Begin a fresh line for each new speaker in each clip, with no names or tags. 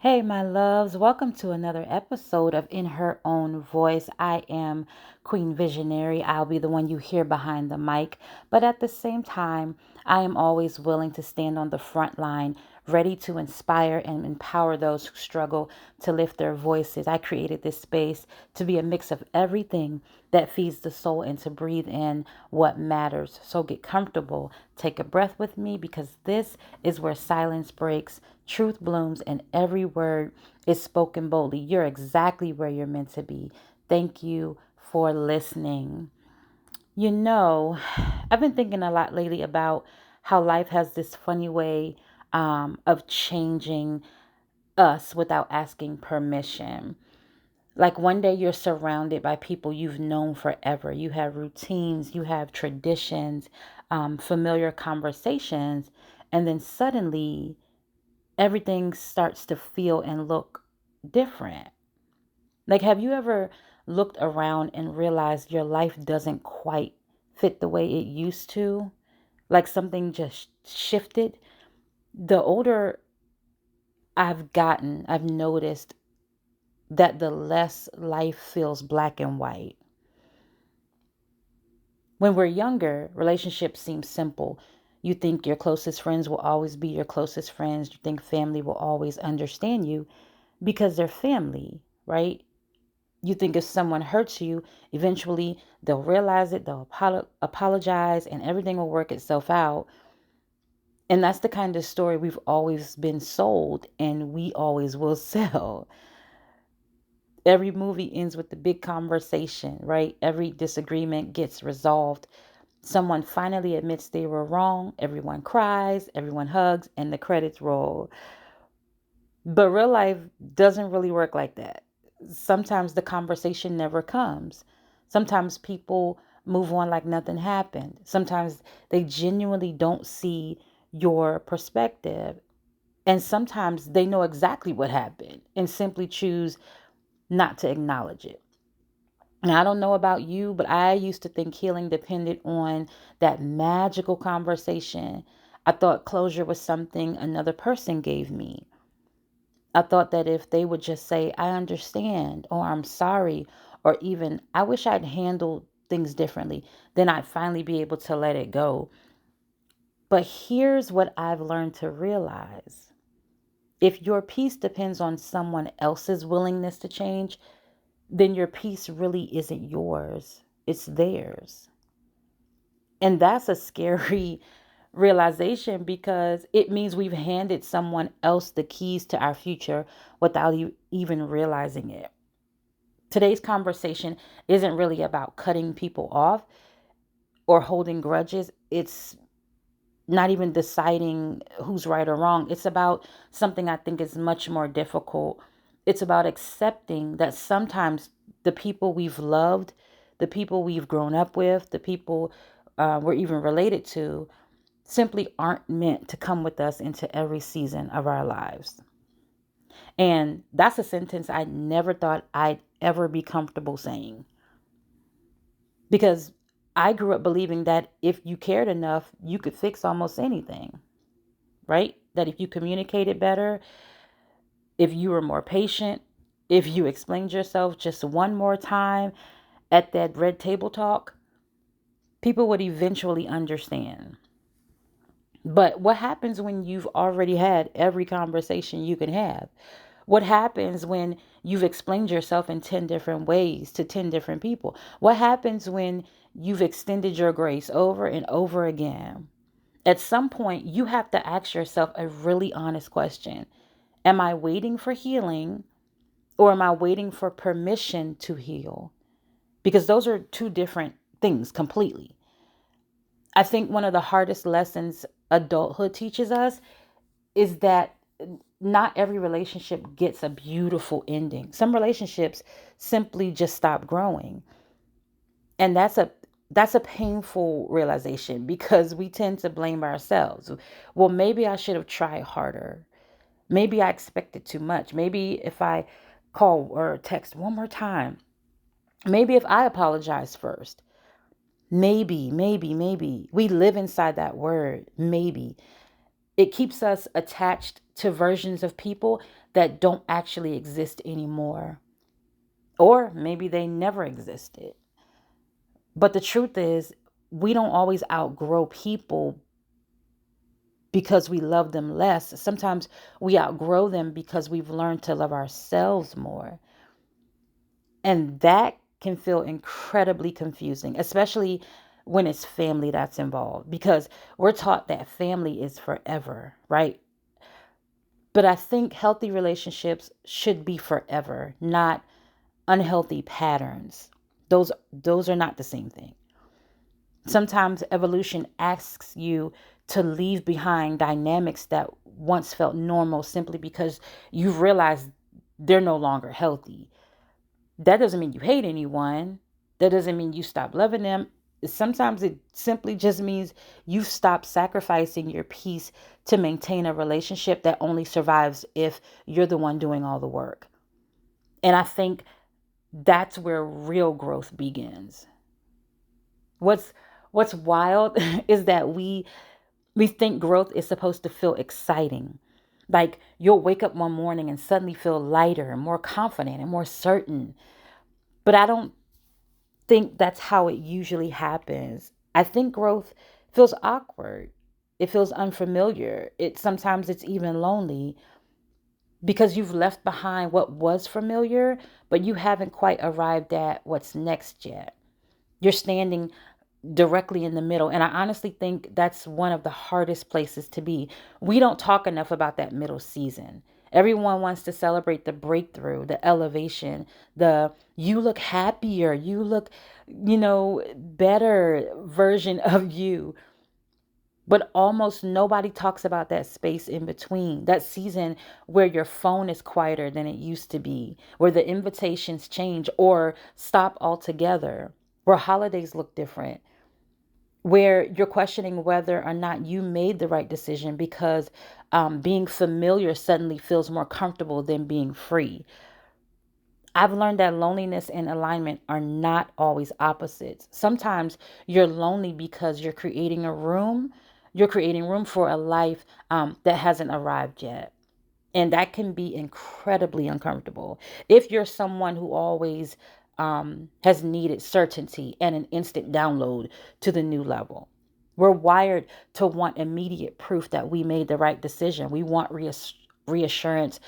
Hey, my loves, welcome to another episode of In Her Own Voice. I am Queen Visionary. I'll be the one you hear behind the mic, but at the same time, I am always willing to stand on the front line, ready to inspire and empower those who struggle to lift their voices. I created this space to be a mix of everything that feeds the soul and to breathe in what matters. So get comfortable, take a breath with me because this is where silence breaks, truth blooms, and every word is spoken boldly. You're exactly where you're meant to be. Thank you for listening. You know, I've been thinking a lot lately about how life has this funny way of changing us without asking permission. Like one day you're surrounded by people you've known forever. You have routines, you have traditions, familiar conversations, and then suddenly everything starts to feel and look different. Like, have you ever looked around and realized your life doesn't quite fit the way it used to? Like something just shifted? The older I've gotten, I've noticed that the less life feels black and white. When we're younger, relationships seem simple. You think your closest friends will always be your closest friends. You think family will always understand you because they're family, right? You think if someone hurts you, eventually they'll realize it, they'll apologize, and everything will work itself out. And that's the kind of story we've always been sold, and we always will sell. Every movie ends with the big conversation, right? Every disagreement gets resolved. Someone finally admits they were wrong. Everyone cries, everyone hugs, and the credits roll. But real life doesn't really work like that. Sometimes the conversation never comes. Sometimes people move on like nothing happened. Sometimes they genuinely don't see your perspective. And sometimes they know exactly what happened and simply choose not to acknowledge it. Now, I don't know about you, but I used to think healing depended on that magical conversation. I thought closure was something another person gave me. I thought that if they would just say, I understand, or I'm sorry, or even, I wish I'd handled things differently, then I'd finally be able to let it go. But here's what I've learned to realize. If your peace depends on someone else's willingness to change, then your peace really isn't yours, it's theirs. And that's a scary realization because it means we've handed someone else the keys to our future without even realizing it. Today's conversation isn't really about cutting people off or holding grudges. It's not even deciding who's right or wrong. It's about something I think is much more difficult. It's about accepting that sometimes the people we've loved, the people we've grown up with, the people we're even related to, simply aren't meant to come with us into every season of our lives. And that's a sentence I never thought I'd ever be comfortable saying because I grew up believing that if you cared enough, you could fix almost anything, right? That if you communicated better, if you were more patient, if you explained yourself just one more time at that red table talk, people would eventually understand. But what happens when you've already had every conversation you can have? What happens when you've explained yourself in 10 different ways to 10 different people? What happens when you've extended your grace over and over again? At some point, you have to ask yourself a really honest question. Am I waiting for healing or am I waiting for permission to heal? Because those are two different things completely. I think one of the hardest lessons adulthood teaches us is that not every relationship gets a beautiful ending. Some relationships simply just stop growing. And that's a painful realization because we tend to blame ourselves. Well, maybe I should have tried harder. Maybe I expected too much. Maybe if I call or text one more time. Maybe if I apologize first. Maybe. We live inside that word, maybe. It keeps us attached to versions of people that don't actually exist anymore. Or maybe they never existed. But the truth is, we don't always outgrow people because we love them less. Sometimes we outgrow them because we've learned to love ourselves more. And that can feel incredibly confusing, especially when it's family that's involved, because we're taught that family is forever, right? But I think healthy relationships should be forever, not unhealthy patterns. Those are not the same thing. Sometimes evolution asks you to leave behind dynamics that once felt normal simply because you've realized they're no longer healthy. That doesn't mean you hate anyone. That doesn't mean you stop loving them. Sometimes it simply just means you've stopped sacrificing your peace to maintain a relationship that only survives if you're the one doing all the work. And I think that's where real growth begins. What's what's wild is that we think growth is supposed to feel exciting. Like you'll wake up one morning and suddenly feel lighter and more confident and more certain. But I don't think that's how it usually happens. I think growth feels awkward. It feels unfamiliar. It sometimes it's even lonely because you've left behind what was familiar, but you haven't quite arrived at what's next yet. You're standing directly in the middle. And I honestly think that's one of the hardest places to be. We don't talk enough about that middle season. Everyone wants to celebrate the breakthrough, the elevation, the you look happier, you look, better version of you. But almost nobody talks about that space in between, that season where your phone is quieter than it used to be, where the invitations change or stop altogether, where holidays look different, where you're questioning whether or not you made the right decision because being familiar suddenly feels more comfortable than being free. I've learned that loneliness and alignment are not always opposites. Sometimes you're lonely because you're creating room for a life that hasn't arrived yet. And that can be incredibly uncomfortable. If you're someone who always has needed certainty and an instant download to the new level, we're wired to want immediate proof that we made the right decision. We want reassurance.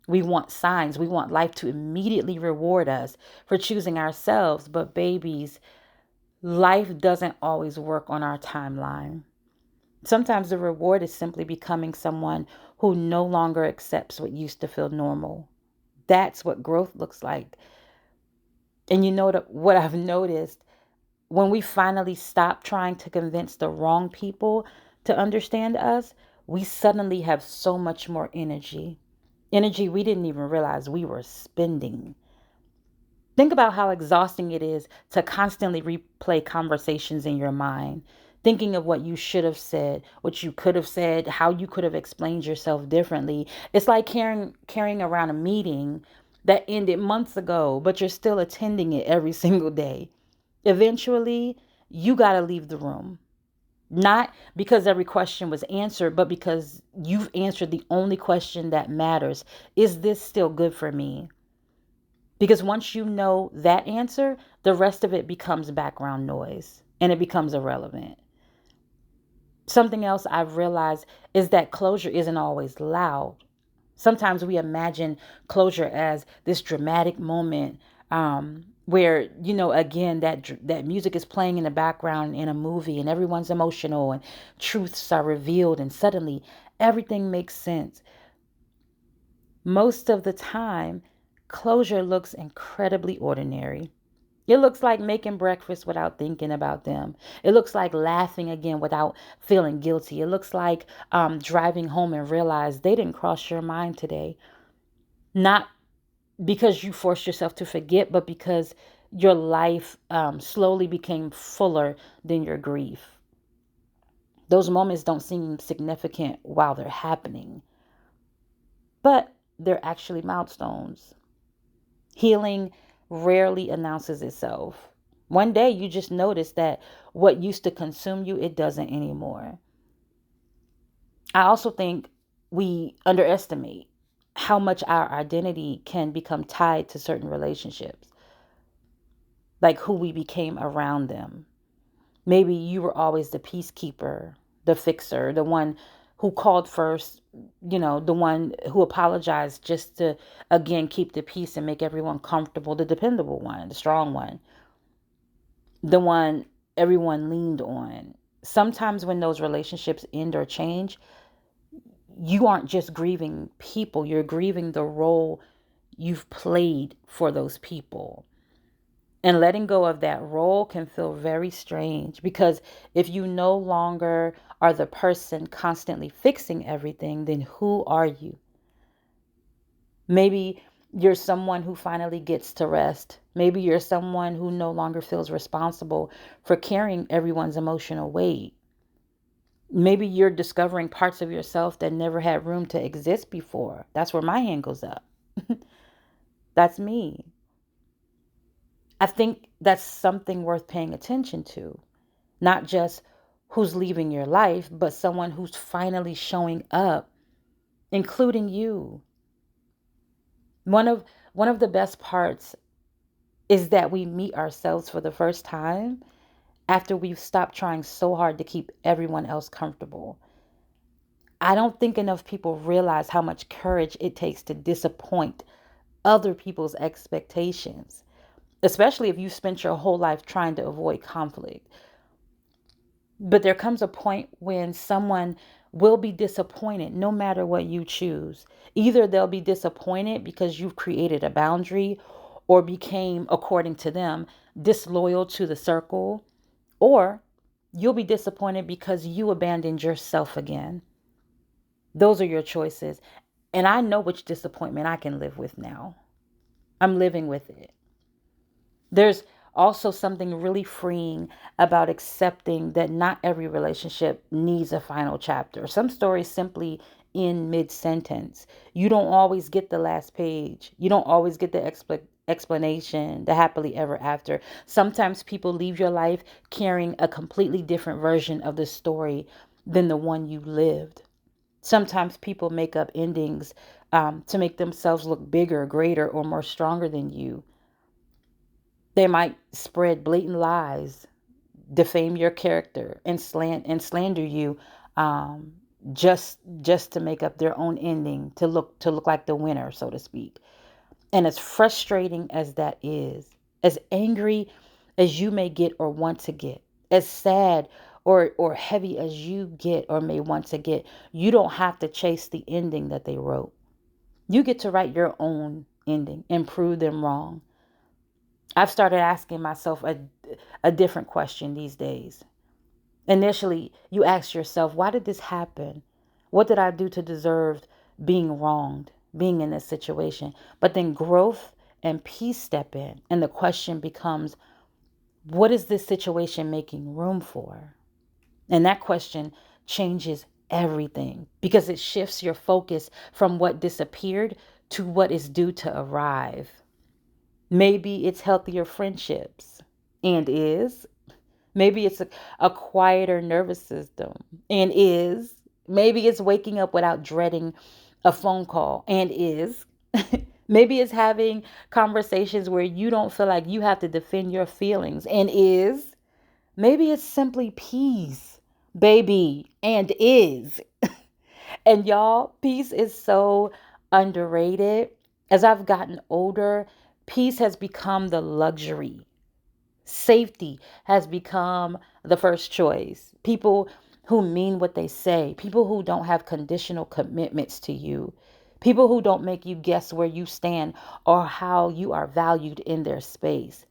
We want signs. We want life to immediately reward us for choosing ourselves. But, babies, life doesn't always work on our timeline. Sometimes the reward is simply becoming someone who no longer accepts what used to feel normal. That's what growth looks like. And what I've noticed, when we finally stop trying to convince the wrong people to understand us, we suddenly have so much more energy. Energy we didn't even realize we were spending. Think about how exhausting it is to constantly replay conversations in your mind, thinking of what you should have said, what you could have said, how you could have explained yourself differently. It's like carrying around a meeting that ended months ago, but you're still attending it every single day. Eventually, you got to leave the room. Not because every question was answered, but because you've answered the only question that matters. Is this still good for me? Because once you know that answer, the rest of it becomes background noise and it becomes irrelevant. Something else I've realized is that closure isn't always loud. Sometimes we imagine closure as this dramatic moment where, again, that music is playing in the background in a movie and everyone's emotional and truths are revealed and suddenly everything makes sense. Most of the time, closure looks incredibly ordinary. It looks like making breakfast without thinking about them. It looks like laughing again without feeling guilty. It looks like driving home and realize they didn't cross your mind today. Not because you forced yourself to forget, but because your life slowly became fuller than your grief. Those moments don't seem significant while they're happening, but they're actually milestones. Healing rarely announces itself. One day you just notice that what used to consume you, it doesn't anymore. I also think we underestimate how much our identity can become tied to certain relationships, like who we became around them. Maybe you were always the peacekeeper, the fixer, the one who called first, the one who apologized just to, again, keep the peace and make everyone comfortable, the dependable one, the strong one, the one everyone leaned on. Sometimes when those relationships end or change, you aren't just grieving people, you're grieving the role you've played for those people. And letting go of that role can feel very strange because if you no longer are the person constantly fixing everything, then who are you? Maybe you're someone who finally gets to rest. Maybe you're someone who no longer feels responsible for carrying everyone's emotional weight. Maybe you're discovering parts of yourself that never had room to exist before. That's where my hand goes up. That's me. I think that's something worth paying attention to. Not just who's leaving your life, but someone who's finally showing up, including you. One of one of the best parts is that we meet ourselves for the first time after we've stopped trying so hard to keep everyone else comfortable. I don't think enough people realize how much courage it takes to disappoint other people's expectations, especially if you've spent your whole life trying to avoid conflict. But there comes a point when someone will be disappointed no matter what you choose. Either they'll be disappointed because you've created a boundary or became, according to them, disloyal to the circle, or you'll be disappointed because you abandoned yourself again. Those are your choices. And I know which disappointment I can live with now. I'm living with it. There's also something really freeing about accepting that not every relationship needs a final chapter. Some stories simply end mid sentence. You don't always get the last page, you don't always get the explanation, the happily ever after. Sometimes people leave your life carrying a completely different version of the story than the one you lived. Sometimes people make up endings to make themselves look bigger, greater, or more stronger than you. They might spread blatant lies, defame your character, and slander you, um, just to make up their own ending to look like the winner, so to speak. And as frustrating as that is, as angry as you may get or want to get, as sad or heavy as you get or may want to get, you don't have to chase the ending that they wrote. You get to write your own ending and prove them wrong. I've started asking myself a different question these days. Initially, you ask yourself, why did this happen? What did I do to deserve being wronged, being in this situation? But then growth and peace step in, and the question becomes, what is this situation making room for? And that question changes everything because it shifts your focus from what disappeared to what is due to arrive. Maybe it's healthier friendships and is. Maybe it's a quieter nervous system and is. Maybe it's waking up without dreading a phone call and is. Maybe it's having conversations where you don't feel like you have to defend your feelings and is. Maybe it's simply peace, baby, and is. And y'all, peace is so underrated. As I've gotten older, peace has become the luxury. Safety has become the first choice. People who mean what they say, people who don't have conditional commitments to you, people who don't make you guess where you stand or how you are valued in their space.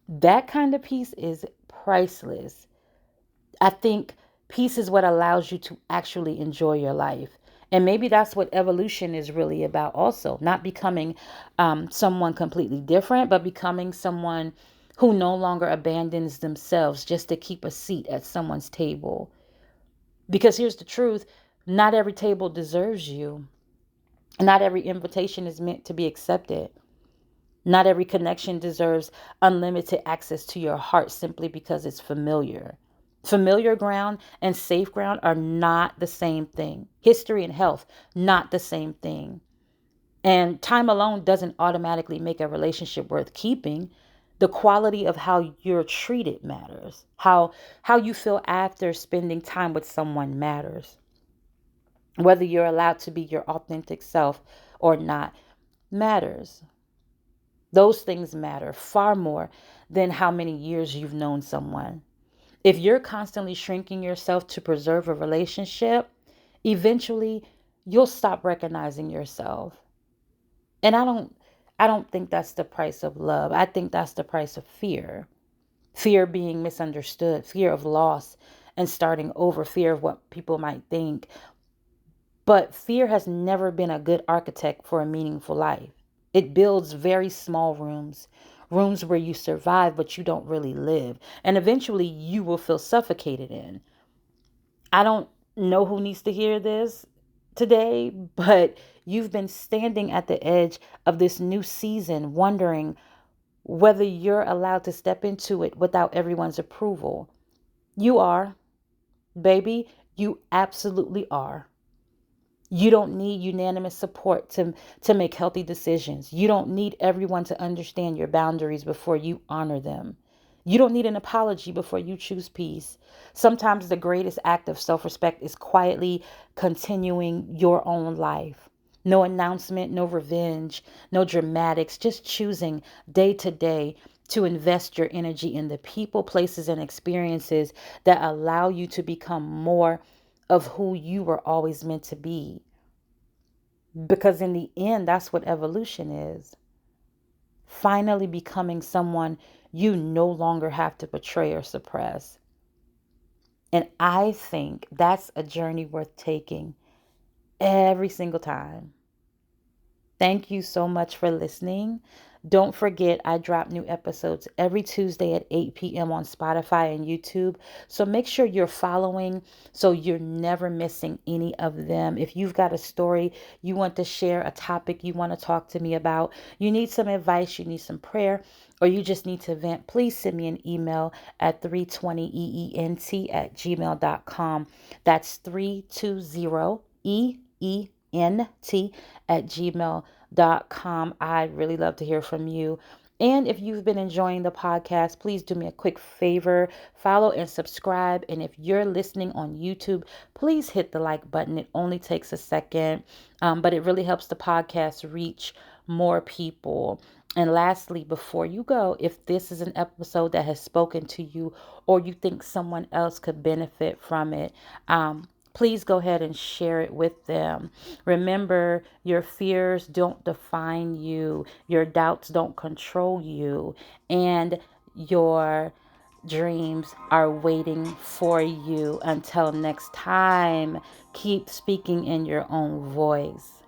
That kind of peace is priceless. I think peace is what allows you to actually enjoy your life. And maybe that's what evolution is really about, also. Not becoming someone completely different, but becoming someone who no longer abandons themselves just to keep a seat at someone's table. Because here's the truth, not every table deserves you, not every invitation is meant to be accepted. Not every connection deserves unlimited access to your heart simply because it's familiar. Familiar ground and safe ground are not the same thing. History and health, not the same thing. And time alone doesn't automatically make a relationship worth keeping. The quality of how you're treated matters. How you feel after spending time with someone matters. Whether you're allowed to be your authentic self or not matters. Those things matter far more than how many years you've known someone. If you're constantly shrinking yourself to preserve a relationship, eventually you'll stop recognizing yourself. And I don't think that's the price of love. I think that's the price of fear. Fear of being misunderstood, fear of loss and starting over, fear of what people might think. But fear has never been a good architect for a meaningful life. It builds very small rooms, rooms where you survive, but you don't really live. And eventually you will feel suffocated in. I don't know who needs to hear this today, but you've been standing at the edge of this new season, wondering whether you're allowed to step into it without everyone's approval. You are, baby, you absolutely are. You don't need unanimous support to make healthy decisions. You don't need everyone to understand your boundaries before you honor them. You don't need an apology before you choose peace. Sometimes the greatest act of self respect is quietly continuing your own life. No announcement, no revenge, no dramatics, just choosing day to day to invest your energy in the people, places, and experiences that allow you to become more of who you were always meant to be. Because in the end, that's what evolution is. Finally becoming someone you no longer have to betray or suppress. And I think that's a journey worth taking every single time. Thank you so much for listening. Don't forget, I drop new episodes every Tuesday at 8 p.m. on Spotify and YouTube. So make sure you're following so you're never missing any of them. If you've got a story you want to share, a topic you want to talk to me about, you need some advice, you need some prayer, or you just need to vent, please send me an email at 320eent at gmail.com. That's 320eent at gmail.com. I'd really love to hear from you. And if you've been enjoying the podcast, please do me a quick favor, follow and subscribe. And if you're listening on YouTube, please hit the like button. It only takes a second, but it really helps the podcast reach more people. And lastly, before you go, if this is an episode that has spoken to you or you think someone else could benefit from it, please go ahead and share it with them. Remember, your fears don't define you, your doubts don't control you, and your dreams are waiting for you. Until next time, keep speaking in your own voice.